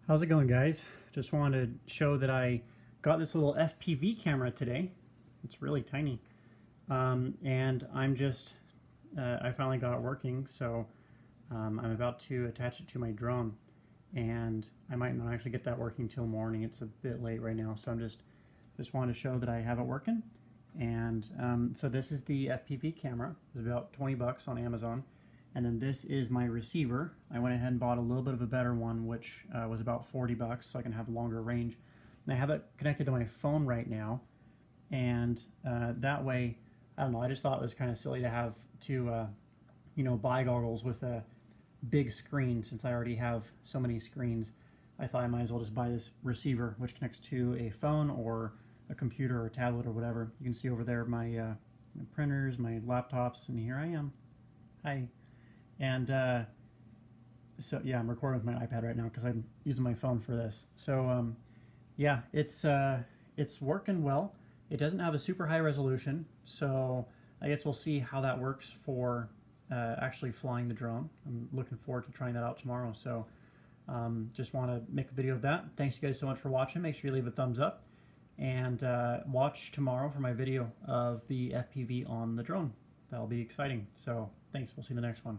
How's it going, guys? Just wanted to show that I got this little FPV camera today. It's really tiny. And I'm just, I finally got it working, so I'm about to attach it to my drone. And I might not actually get that working till morning. It's a bit late right now, so I'm just wanted to show that I have it working. And so this is the FPV camera. It's about 20 bucks on Amazon. And then this is my receiver. I went ahead and bought a little bit of a better one, which was about 40 bucks, so I can have longer range. And I have it connected to my phone right now, and that way, I don't know, I just thought it was kind of silly to have to, you know, buy goggles with a big screen since I already have so many screens. I thought I might as well just buy this receiver, which connects to a phone or a computer or a tablet or whatever. You can see over there my printers, my laptops, and here I am. Hi. And so yeah, I'm recording with my iPad right now because I'm using my phone for this. So yeah, it's working well. It doesn't have a super high resolution, so I guess we'll see how that works for actually flying the drone. I'm looking forward to trying that out tomorrow. So just want to make a video of that. Thanks you guys so much for watching. Make sure you leave a thumbs up, and watch tomorrow for my video of the FPV on the drone. That'll be exciting. So thanks. We'll see you in the next one.